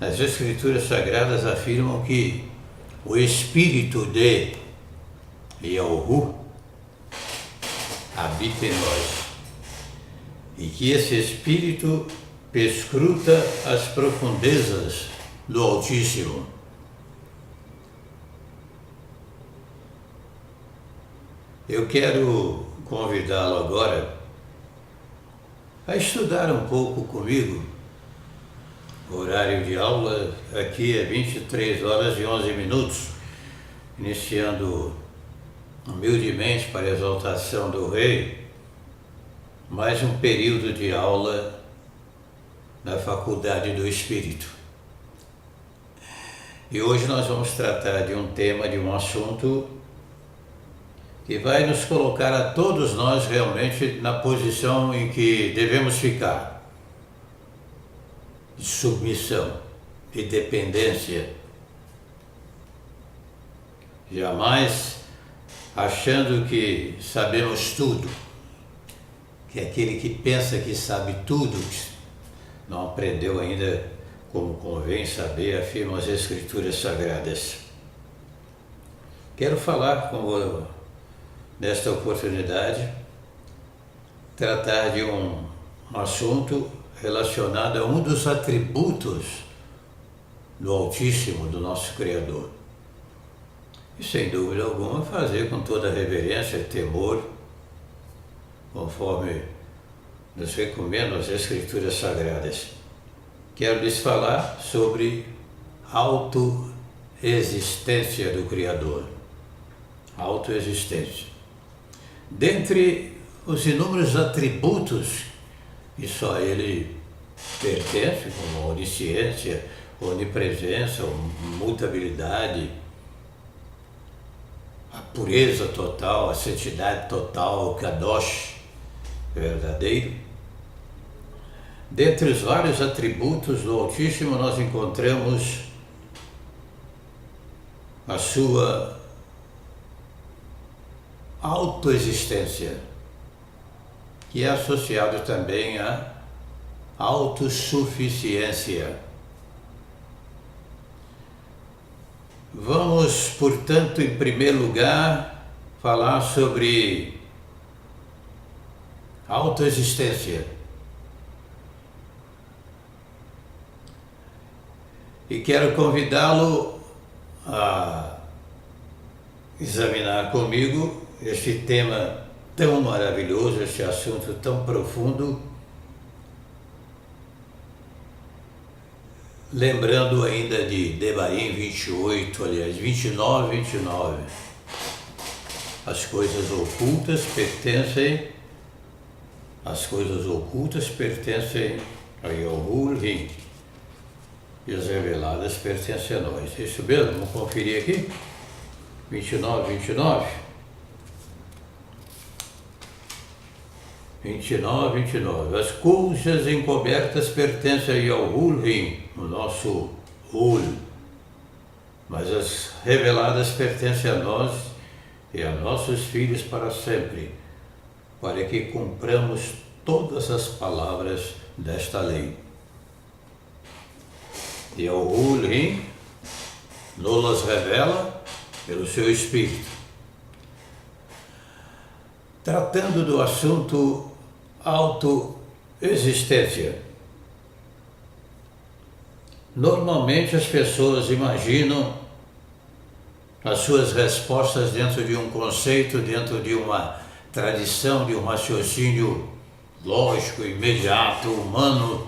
As Escrituras Sagradas afirmam que o Espírito de Yahu habita em nós e que esse Espírito perscruta as profundezas do Altíssimo. Eu quero convidá-lo agora a estudar um pouco comigo. O horário de aula aqui é 23 horas e 11 minutos, iniciando humildemente para a exaltação do Rei, mais um período de aula na Faculdade do Espírito. E hoje nós vamos tratar de um tema, de um assunto que vai nos colocar a todos nós realmente na posição em que devemos ficar. De submissão, de dependência. Jamais achando que sabemos tudo, que aquele que pensa que sabe tudo, não aprendeu ainda como convém saber, afirmam as Escrituras Sagradas. Quero falar nesta oportunidade, tratar de um assunto relacionado a um dos atributos do Altíssimo, do nosso Criador. E sem dúvida alguma fazer com toda reverência e temor, conforme nos recomendam as Escrituras Sagradas. Quero lhes falar sobre a autoexistência do Criador. Autoexistência. Dentre os inúmeros atributos que só Ele pertence, como a onisciência, onipresença, mutabilidade, a pureza total, a santidade total, o Kadosh verdadeiro. Dentre os vários atributos do Altíssimo, nós encontramos a sua autoexistência, que é associado também à autossuficiência. Vamos, portanto, em primeiro lugar, falar sobre autoexistência. E quero convidá-lo a examinar comigo este tema tão maravilhoso, este assunto tão profundo, lembrando ainda de Devarim 28, aliás, 29. As coisas ocultas pertencem a Yahu e as reveladas pertencem a nós. Isso mesmo? Vamos conferir aqui? 29. 29. As coisas encobertas pertencem a Yahu, o nosso Hul, mas as reveladas pertencem a nós e a nossos filhos para sempre, para que cumpramos todas as palavras desta lei. Yahu nos revela pelo seu Espírito. Tratando do assunto autoexistência. Normalmente as pessoas imaginam as suas respostas dentro de um conceito, dentro de uma tradição, de um raciocínio lógico, imediato, humano,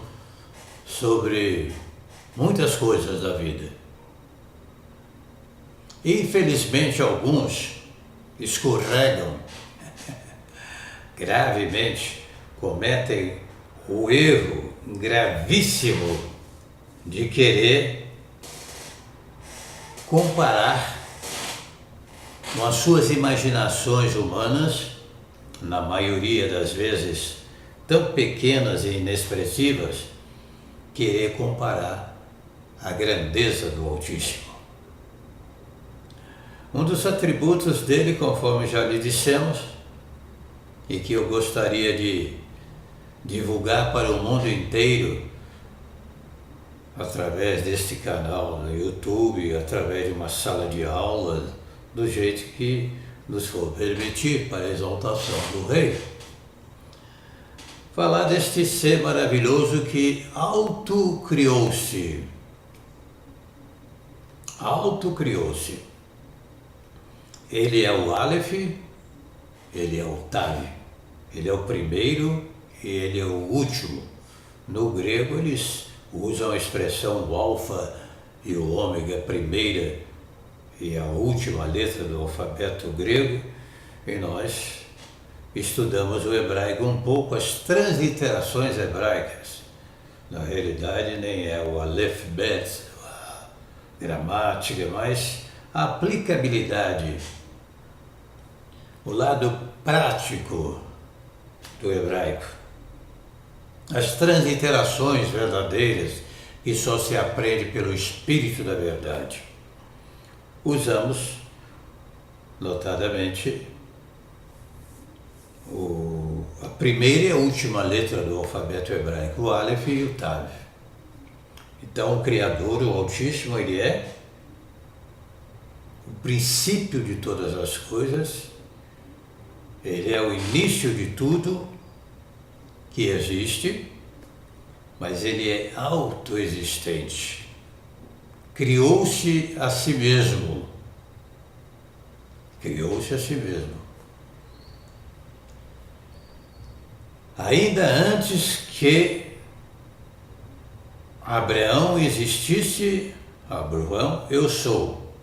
sobre muitas coisas da vida. Infelizmente, alguns escorregam gravemente, cometem o erro gravíssimo de querer comparar com as suas imaginações humanas, na maioria das vezes tão pequenas e inexpressivas, querer comparar a grandeza do Altíssimo. Um dos atributos dele, conforme já lhe dissemos, e que eu gostaria de divulgar para o mundo inteiro, através deste canal no YouTube, através de uma sala de aula, do jeito que nos for permitir para a exaltação do Rei. Falar deste ser maravilhoso que autocriou-se. Autocriou-se. Ele é o Aleph, ele é o Tav. Ele é o primeiro e ele é o último. No grego eles usam a expressão o alfa e o ômega, a primeira e a última letra do alfabeto grego, e nós estudamos o hebraico um pouco, as transliterações hebraicas. Na realidade nem é o Aleph Bet, a gramática, mas a aplicabilidade, o lado prático do hebraico. As transliterações verdadeiras que só se aprende pelo Espírito da Verdade. Usamos, notadamente, a primeira e a última letra do alfabeto hebraico, o Aleph e o Tav. Então, o Criador, o Altíssimo, ele é o princípio de todas as coisas, ele é o início de tudo que existe, mas ele é autoexistente. Criou-se a si mesmo. Criou-se a si mesmo. Ainda antes que Abraão existisse, Abraão, eu sou,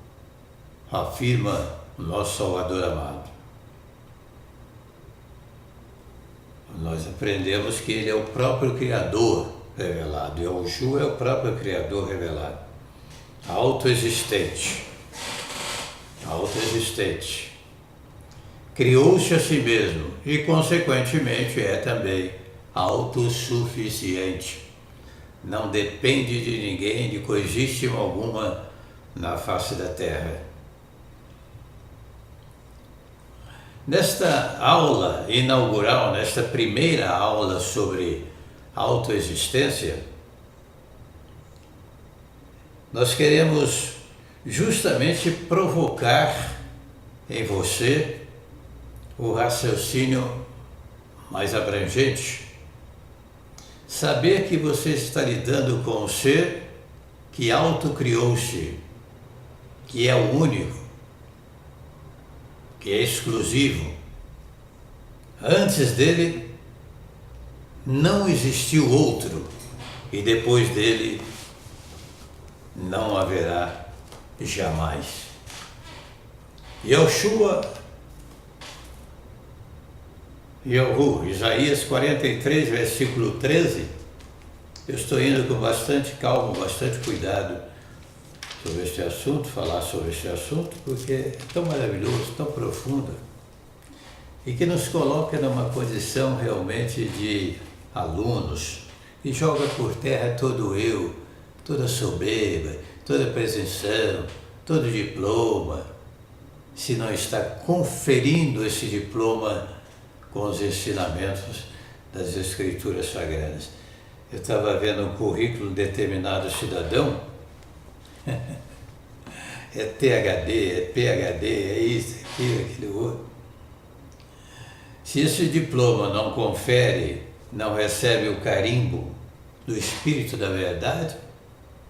afirma o nosso Salvador amado. Nós aprendemos que ele é o próprio Criador revelado, e o Yahushua é o próprio Criador revelado, autoexistente, autoexistente. Criou-se a si mesmo e, consequentemente, é também autossuficiente. Não depende de ninguém, de coisíssima alguma na face da terra. Nesta aula inaugural, nesta primeira aula sobre autoexistência, nós queremos justamente provocar em você o raciocínio mais abrangente. Saber que você está lidando com um ser que autocriou-se, que é o único, que é exclusivo. Antes dele não existiu outro, e depois dele não haverá jamais. Yahushua, Isaías 43, versículo 13, eu estou indo com bastante calma, bastante cuidado sobre este assunto, falar sobre este assunto, porque é tão maravilhoso, tão profundo, e que nos coloca numa condição realmente de alunos, e joga por terra todo eu, toda soberba, toda presunção, todo diploma, se não está conferindo esse diploma com os ensinamentos das Escrituras Sagradas. Eu estava vendo um currículo de determinado cidadão, é THD, é PHD, é isso, aquilo outro. Se esse diploma não confere, não recebe o carimbo do Espírito da Verdade,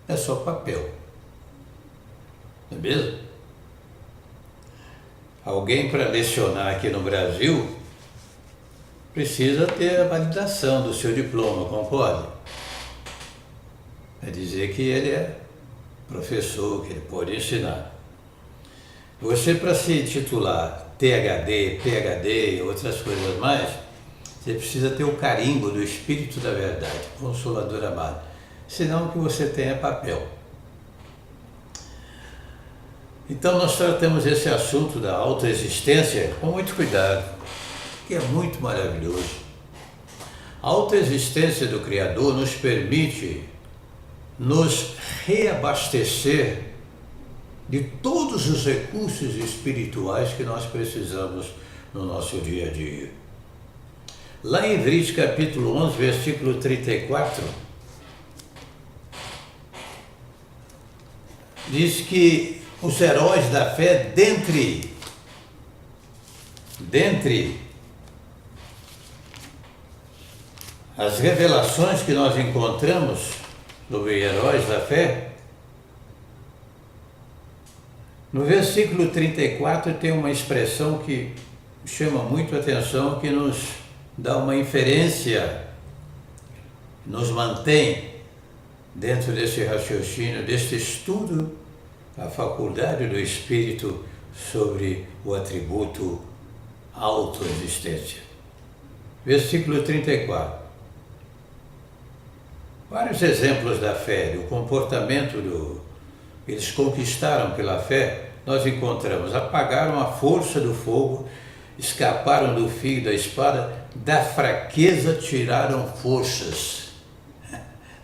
é só papel. Não é mesmo? Alguém para lecionar aqui no Brasil precisa ter a validação do seu diploma, concorda? É dizer que ele é professor, que ele pode ensinar. Você, para se titular THD, PHD e outras coisas mais, você precisa ter o carimbo do Espírito da Verdade, Consolador amado. Senão o que você tem é papel. Então nós tratamos esse assunto da autoexistência com muito cuidado, que é muito maravilhoso. A autoexistência do Criador nos permite nos reabastecer de todos os recursos espirituais que nós precisamos no nosso dia a dia. Lá em Êxodo capítulo 11, versículo 34, diz que os heróis da fé, dentre as revelações que nós encontramos sobre heróis da fé, no versículo 34 tem uma expressão que chama muito a atenção, que nos dá uma inferência, nos mantém dentro desse raciocínio, desse estudo, a faculdade do Espírito sobre o atributo autoexistência. Versículo 34. Vários exemplos da fé, do comportamento eles conquistaram pela fé, nós encontramos: apagaram a força do fogo, escaparam do fio da espada, da fraqueza tiraram forças.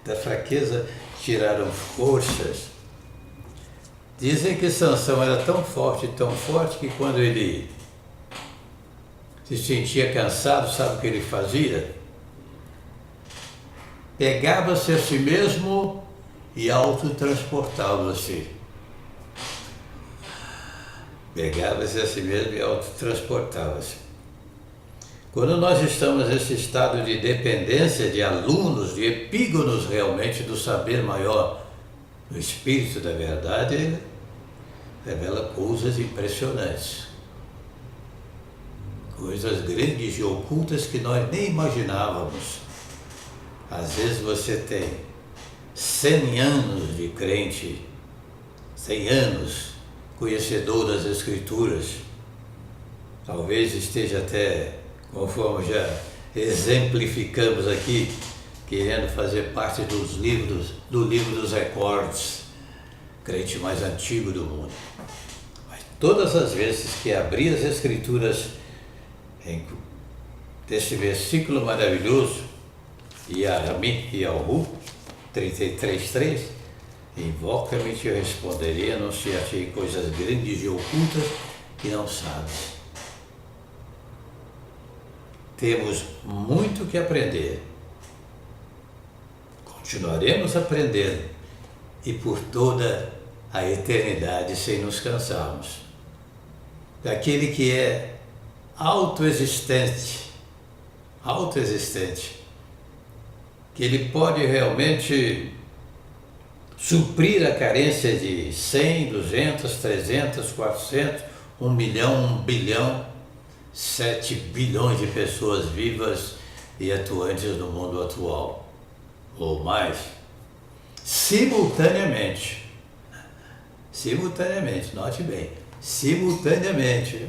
Da fraqueza tiraram forças. Dizem que Sansão era tão forte, que quando ele se sentia cansado, sabe o que ele fazia? Pegava-se a si mesmo e autotransportava-se. Pegava-se a si mesmo e autotransportava-se. Quando nós estamos nesse estado de dependência de alunos, de epígonos realmente do saber maior, do Espírito da verdade, ele revela coisas impressionantes. Coisas grandes e ocultas que nós nem imaginávamos. Às vezes você tem 100 anos de crente, 100 anos conhecedor das Escrituras, talvez esteja até, conforme já exemplificamos aqui, querendo fazer parte do livro dos recordes, crente mais antigo do mundo. Mas todas as vezes que abri as Escrituras desse versículo maravilhoso, Yarami e Alhu, 33:3, invoca-me e te responderei, anunciar-te coisas grandes e ocultas que não sabes. Temos muito que aprender. Continuaremos aprendendo e por toda a eternidade sem nos cansarmos. Daquele que é autoexistente, que ele pode realmente suprir a carência de 100, 200, 300, 400, 1 milhão, 1 bilhão, 7 bilhões de pessoas vivas e atuantes no mundo atual, ou mais, simultaneamente, note bem, simultaneamente,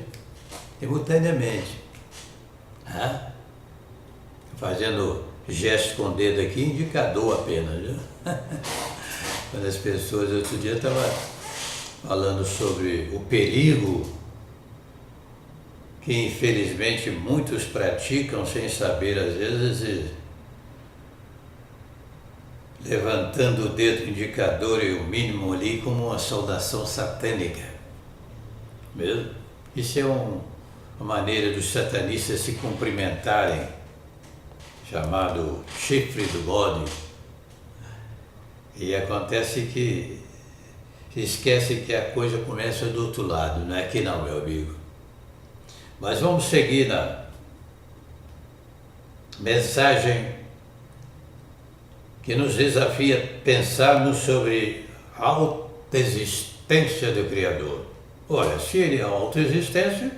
fazendo gesto com o dedo aqui, indicador apenas, viu? Quando as pessoas, outro dia estava falando sobre o perigo que infelizmente muitos praticam sem saber, às vezes, levantando o dedo indicador e o mínimo ali como uma saudação satânica. Mesmo? Isso é uma maneira dos satanistas se cumprimentarem, chamado chifre do bode. E acontece que se esquece que a coisa começa do outro lado, não é aqui não, meu amigo. Mas vamos seguir na mensagem que nos desafia a pensarmos sobre a autoexistência do Criador. Olha, se ele é autoexistência,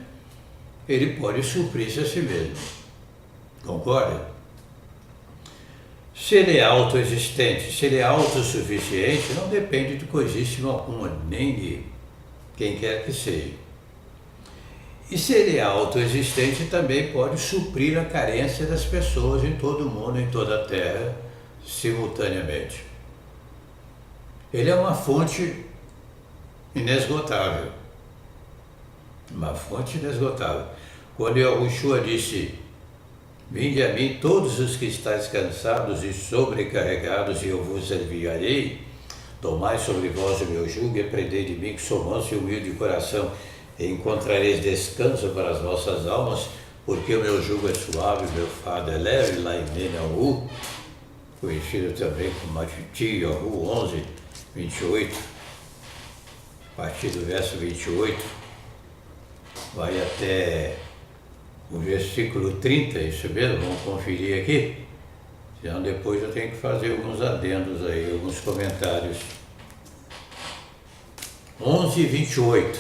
ele pode suprir-se a si mesmo. Concorda? Se ele é autoexistente, se ele é autossuficiente, não depende de coisíssima alguma, nem de quem quer que seja. E se ele é autoexistente, também pode suprir a carência das pessoas em todo o mundo, em toda a Terra, simultaneamente. Ele é uma fonte inesgotável. Uma fonte inesgotável. Quando Yahushua disse: vinde a mim todos os que estáis cansados e sobrecarregados, e eu vos aliviarei. Tomai sobre vós o meu jugo e aprendei de mim, que sou manso e humilde de coração, e encontrareis descanso para as vossas almas, porque o meu jugo é suave, o meu fardo é leve. Lá em Menaú, conhecido também como Matiti, Yahu 11, 28. partir do verso 28, vai até o versículo 30, isso mesmo? Vamos conferir aqui. Senão depois eu tenho que fazer alguns adendos aí, alguns comentários. 11 e 28.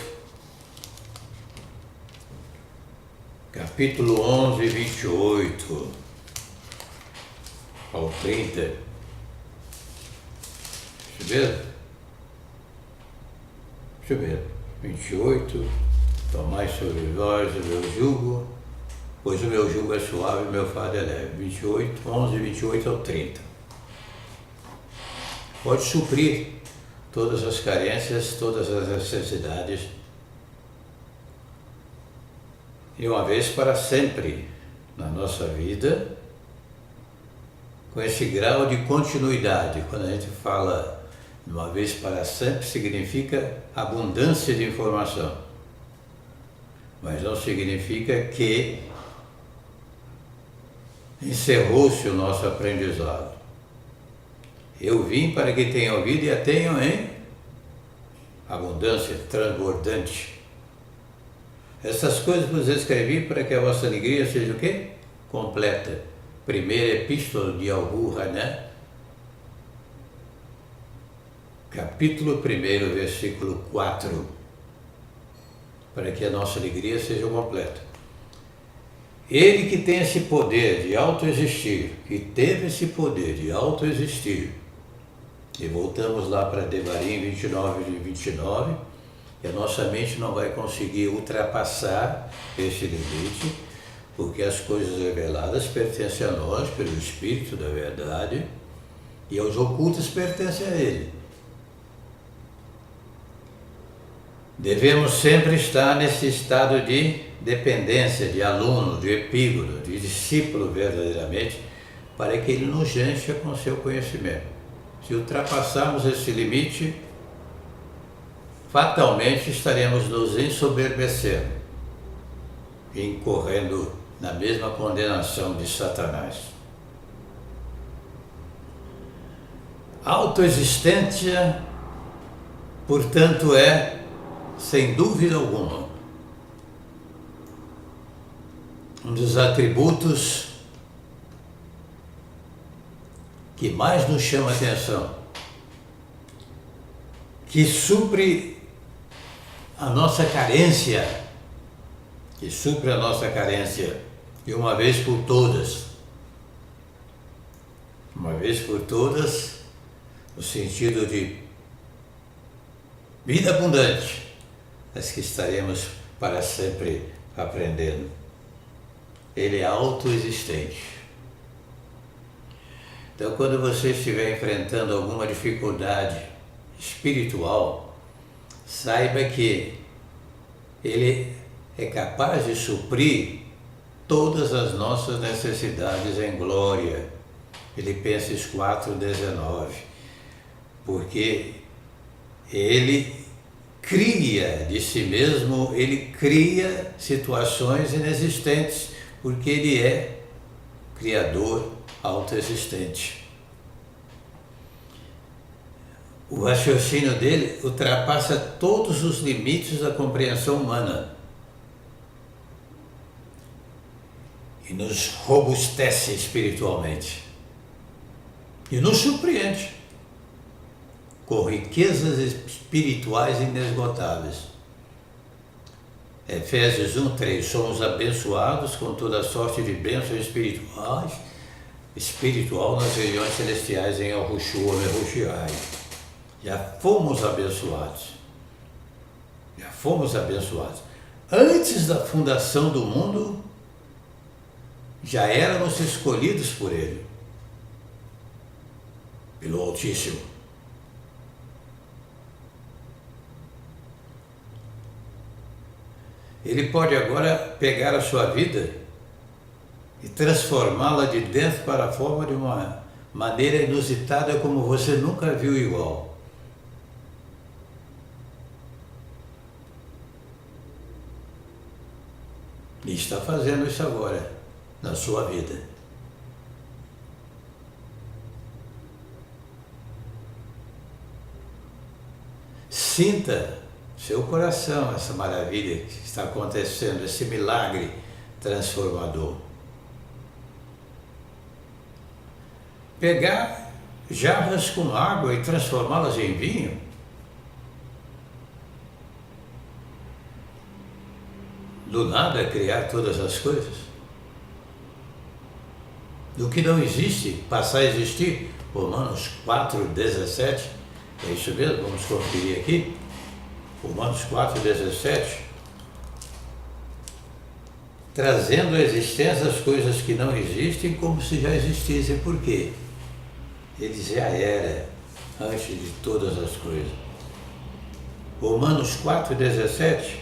Capítulo 11, 28 ao 30. Deixa eu ver. 28. Tomai sobre vós o meu jugo, pois o meu jugo é suave e o meu fardo é leve. 28, 11, 28 ao 30. Pode suprir todas as carências, todas as necessidades, e uma vez para sempre na nossa vida, com esse grau de continuidade. Quando a gente fala de uma vez para sempre, significa abundância de informação, mas não significa que encerrou-se o nosso aprendizado. Eu vim para que tenham ouvido e a tenham em abundância, transbordante. Essas coisas vos escrevi para que a vossa alegria seja o quê? Completa. Primeira Epístola de Al-Haná, capítulo 1, versículo 4. Para que a nossa alegria seja completa. Ele que tem esse poder de autoexistir, que teve esse poder de autoexistir, e voltamos lá para Devarim 29 e 29, e a nossa mente não vai conseguir ultrapassar esse limite, porque as coisas reveladas pertencem a nós pelo Espírito da verdade, e os ocultos pertencem a Ele. Devemos sempre estar nesse estado de dependência, de aluno, de epígoro, de discípulo verdadeiramente, para que Ele nos encha com seu conhecimento. Se ultrapassarmos esse limite, fatalmente estaremos nos ensoberbecendo e incorrendo na mesma condenação de Satanás. Autoexistência, portanto, é, sem dúvida alguma, um dos atributos que mais nos chama a atenção, que supre a nossa carência, de uma vez por todas. Uma vez por todas, no sentido de vida abundante, mas que estaremos para sempre aprendendo. Ele é autoexistente. Então, quando você estiver enfrentando alguma dificuldade espiritual, saiba que Ele é capaz de suprir todas as nossas necessidades em glória. Filipenses 4,19. Porque Ele cria de si mesmo, Ele cria situações inexistentes, porque Ele é Criador autoexistente. O raciocínio dele ultrapassa todos os limites da compreensão humana e nos robustece espiritualmente e nos surpreende com riquezas espirituais inesgotáveis. Efésios 1:3, somos abençoados com toda sorte de bênçãos espiritual nas regiões celestiais em Yahushua Mehushai. Já fomos abençoados. Antes da fundação do mundo, já éramos escolhidos por Ele, pelo Altíssimo. Ele pode agora pegar a sua vida e transformá-la de dentro para fora de uma maneira inusitada como você nunca viu igual. E está fazendo isso agora na sua vida. Sinta seu coração, essa maravilha que está acontecendo, esse milagre transformador. Pegar jarras com água e transformá-las em vinho? Do nada criar todas as coisas? Do que não existe, passar a existir? Romanos 4,17. É isso mesmo? Vamos conferir aqui. Romanos 4,17. Trazendo à existência as coisas que não existem como se já existissem. Por quê? Ele já era antes de todas as coisas. Romanos 4,17.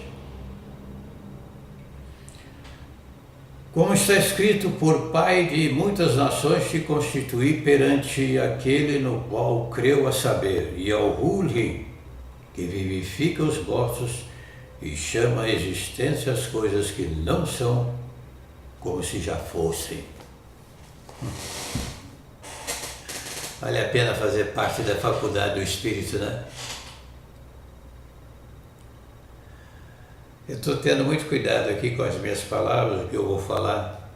Como está escrito, por Pai de muitas nações te constituí perante aquele no qual creu, a saber, e ao Rulim, que vivifica os mortos e chama à existência as coisas que não são como se já fossem. Vale a pena fazer parte da faculdade do Espírito, né? Eu estou tendo muito cuidado aqui com as minhas palavras, o que eu vou falar,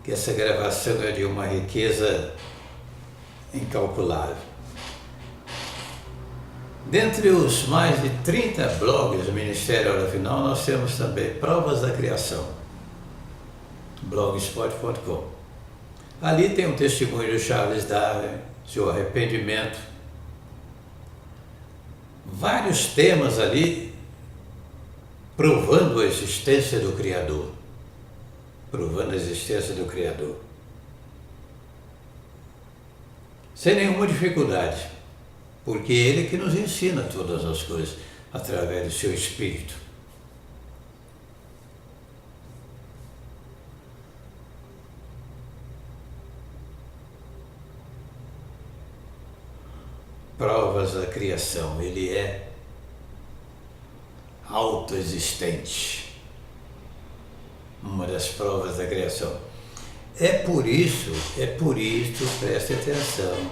que essa gravação é de uma riqueza incalculável. Dentre os mais de 30 blogs do Ministério Hora Final, nós temos também Provas da Criação, blogspot.com. Ali tem um testemunho do Charles Darwin, seu arrependimento. Vários temas ali provando a existência do Criador. Provando a existência do Criador. Sem nenhuma dificuldade, porque é Ele que nos ensina todas as coisas através do seu Espírito. Provas da criação, Ele é autoexistente. Uma das provas da criação. É por isso, preste atenção,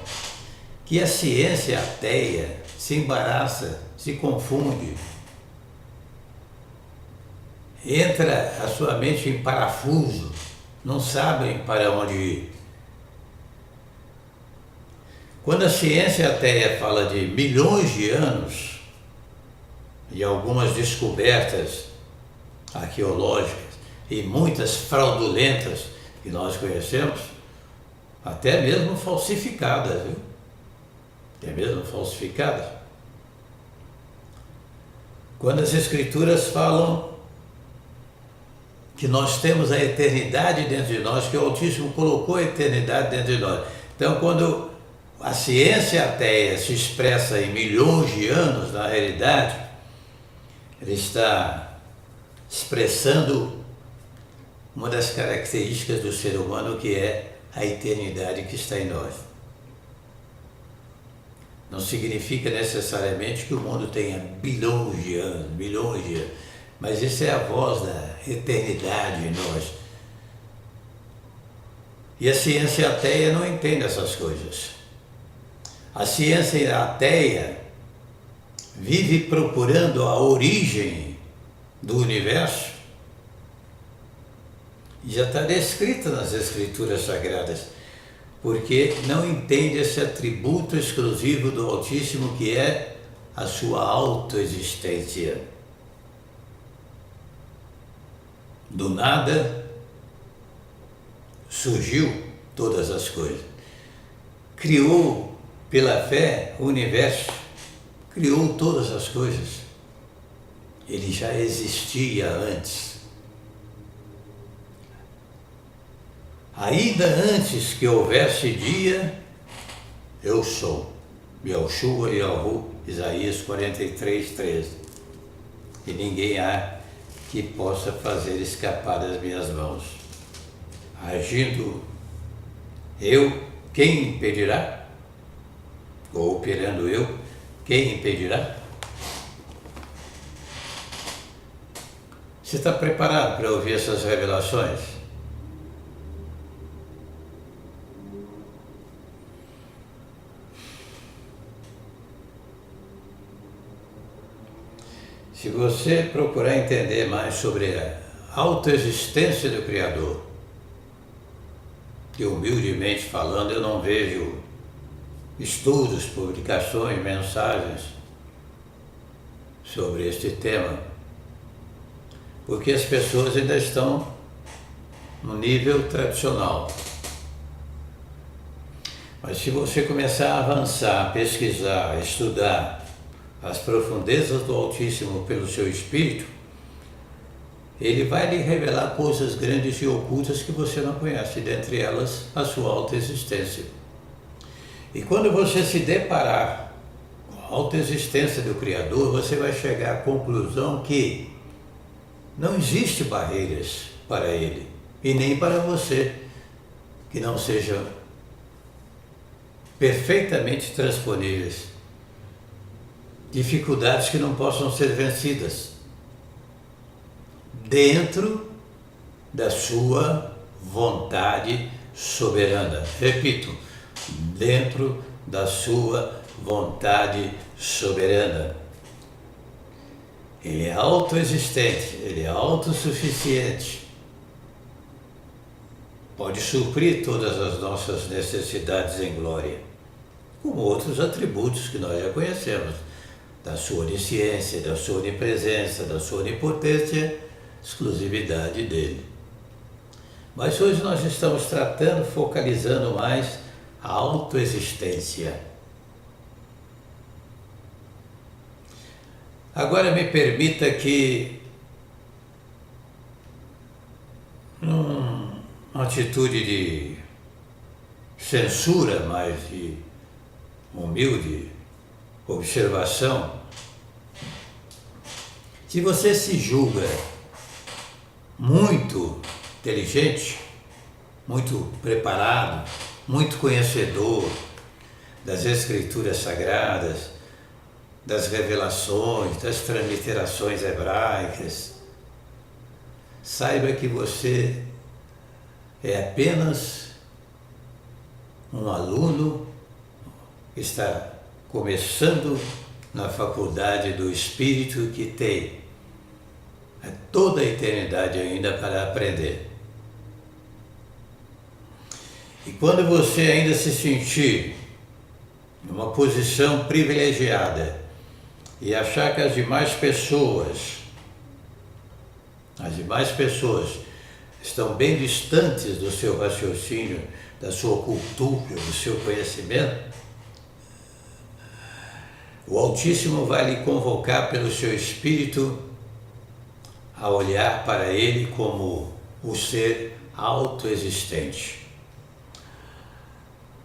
que a ciência ateia se embaraça, se confunde, entra a sua mente em parafuso, não sabem para onde ir. Quando a ciência ateia fala de milhões de anos, e algumas descobertas arqueológicas e muitas fraudulentas que nós conhecemos, até mesmo falsificadas, viu? Até mesmo falsificadas. Quando as Escrituras falam que nós temos a eternidade dentro de nós, que o Altíssimo colocou a eternidade dentro de nós. Então, quando a ciência ateia se expressa em milhões de anos, na realidade, ele está expressando uma das características do ser humano, que é a eternidade que está em nós. Não significa necessariamente que o mundo tenha bilhões de anos, mas isso é a voz da eternidade em nós. E a ciência ateia não entende essas coisas. A ciência ateia vive procurando a origem do universo, e já está descrita nas Escrituras Sagradas, porque não entende esse atributo exclusivo do Altíssimo, que é a sua autoexistência. Do nada surgiu todas as coisas. Criou pela fé o universo, criou todas as coisas. Ele já existia antes. Ainda antes que houvesse dia, eu sou. Yahushua Yahu, Isaías 43:13. E ninguém há que possa fazer escapar das minhas mãos. Agindo eu, quem impedirá? Ou operando eu, quem impedirá? Você está preparado para ouvir essas revelações? Se você procurar entender mais sobre a autoexistência do Criador, que humildemente falando eu não vejo estudos, publicações, mensagens sobre este tema, porque as pessoas ainda estão no nível tradicional. Mas se você começar a avançar, a pesquisar, a estudar as profundezas do Altíssimo pelo seu espírito, ele vai lhe revelar coisas grandes e ocultas que você não conhece, dentre elas a sua autoexistência. E quando você se deparar com a autoexistência do Criador, você vai chegar à conclusão que não existe barreiras para ele e nem para você que não sejam perfeitamente transponíveis, dificuldades que não possam ser vencidas dentro da sua vontade soberana. Repito, dentro da sua vontade soberana. Ele é autoexistente, ele é autossuficiente. Pode suprir todas as nossas necessidades em glória, como outros atributos que nós já conhecemos, da sua onisciência, da sua onipresença, da sua onipotência, exclusividade dele. Mas hoje nós estamos tratando, focalizando mais a autoexistência. Agora me permita que, numa atitude de censura, mas de humilde observação, se você se julga muito inteligente, muito preparado, muito conhecedor das Escrituras Sagradas, das revelações, das transliterações hebraicas, saiba que você é apenas um aluno que está começando na faculdade do Espírito, que tem toda a eternidade ainda para aprender. E quando você ainda se sentir numa posição privilegiada e achar que as demais pessoas estão bem distantes do seu raciocínio, da sua cultura, do seu conhecimento, o Altíssimo vai lhe convocar pelo seu espírito a olhar para ele como o ser autoexistente.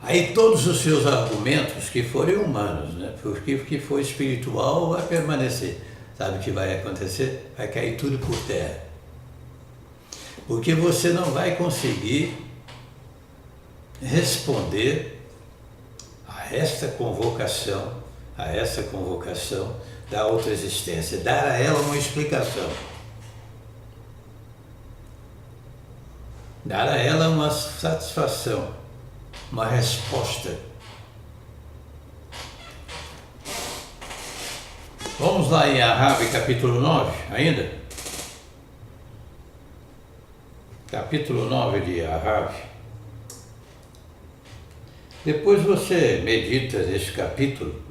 Aí todos os seus argumentos, que forem humanos, né? Porque o que for espiritual vai permanecer. Sabe o que vai acontecer? Vai cair tudo por terra. Porque você não vai conseguir responder a essa convocação da autoexistência, dar a ela uma explicação, dar a ela uma satisfação, uma resposta. Vamos lá em Ahab, capítulo 9, ainda? Capítulo 9 de Ahab. Depois você medita nesse capítulo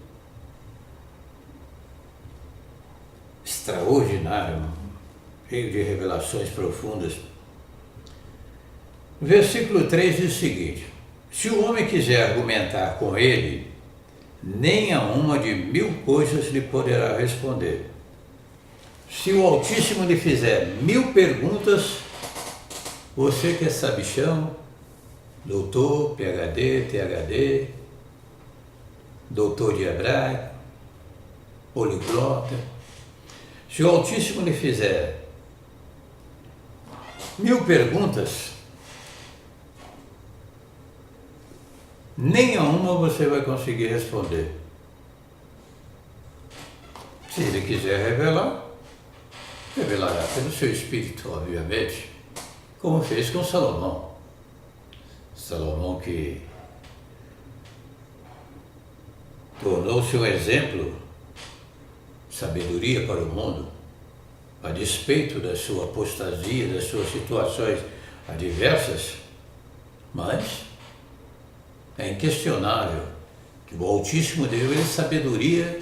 extraordinário, cheio de revelações profundas. O versículo 3 diz o seguinte: se o homem quiser argumentar com ele, nem a uma de 1000 coisas lhe poderá responder. Se o Altíssimo lhe fizer 1000 perguntas, você que é sabichão, doutor, PhD, ThD, doutor de hebraico, poliglota, se o Altíssimo lhe fizer 1000 perguntas, nem a uma você vai conseguir responder. Se ele quiser revelar, revelará pelo seu espírito, obviamente, como fez com Salomão. Salomão, que tornou-se um exemplo sabedoria para o mundo, a despeito da sua apostasia, das suas situações adversas, mas é inquestionável que o Altíssimo deu ele sabedoria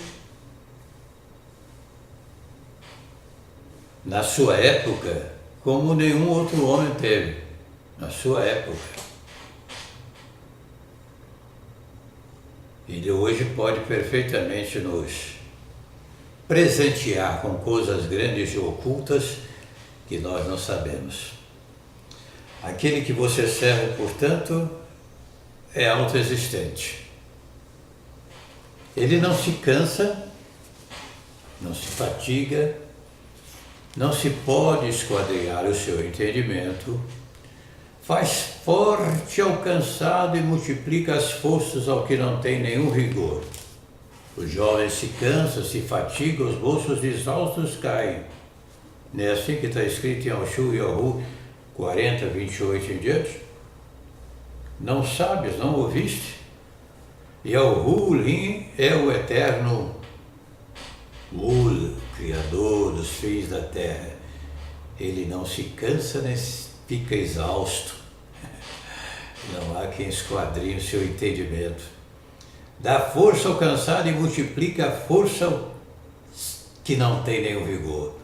na sua época, como nenhum outro homem teve na sua época. Ele hoje pode perfeitamente nos presentear com coisas grandes e ocultas que nós não sabemos. Aquele que você serve, portanto, é autoexistente. Ele não se cansa, não se fatiga, não se pode esquadrinhar o seu entendimento, faz forte ao cansado e multiplica as forças ao que não tem nenhum rigor. O jovem se cansa, se fatiga, os bolsos exaustos caem. Não é assim que está escrito em Al-Shu e Al-Hu 40, 28 em diante? Não sabes, não ouviste? E Al-Hu Lin é o eterno Ul, Criador dos fins da terra. Ele não se cansa nem fica exausto. Não há quem esquadrinhe o seu entendimento. Dá força ao cansado e multiplica a força ao que não tem nenhum vigor.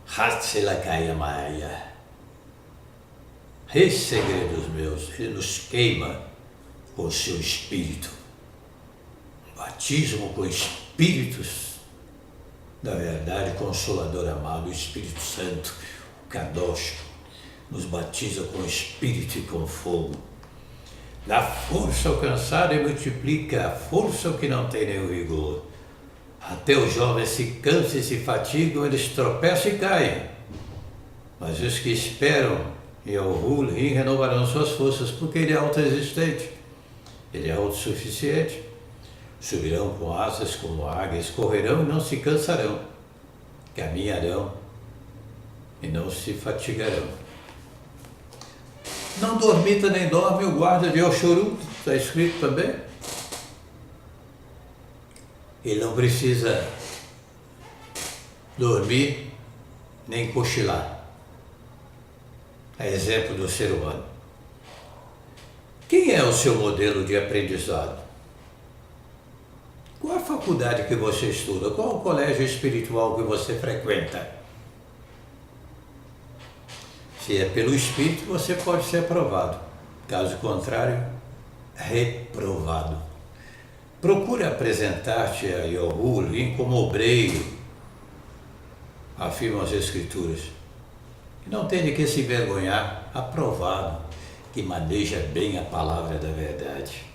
Hatselakaya Maya. Esses segredos meus, ele nos queima com o seu espírito. Batismo com espíritos da verdade, Consolador amado, o Espírito Santo, o Kadosh, nos batiza com espírito e com fogo. Dá força ao cansado e multiplica a força ao que não tem nenhum vigor. Até os jovens se cansam e se fatigam, eles tropeçam e caem. Mas os que esperam em Al-Hu Lin renovarão suas forças, porque ele é autoexistente, ele é autossuficiente. Subirão com asas como águias, correrão e não se cansarão, caminharão e não se fatigarão. Não dormita nem dorme o guarda de Oxoru, está escrito também. Ele não precisa dormir nem cochilar. É exemplo do ser humano. Quem é o seu modelo de aprendizado? Qual a faculdade que você estuda? Qual o colégio espiritual que você frequenta? Se é pelo Espírito, você pode ser aprovado. Caso contrário, reprovado. Procure apresentar-te a Al-Hu Lin como obreiro, afirmam as Escrituras. E não tem de que se envergonhar, aprovado, que maneja bem a palavra da verdade.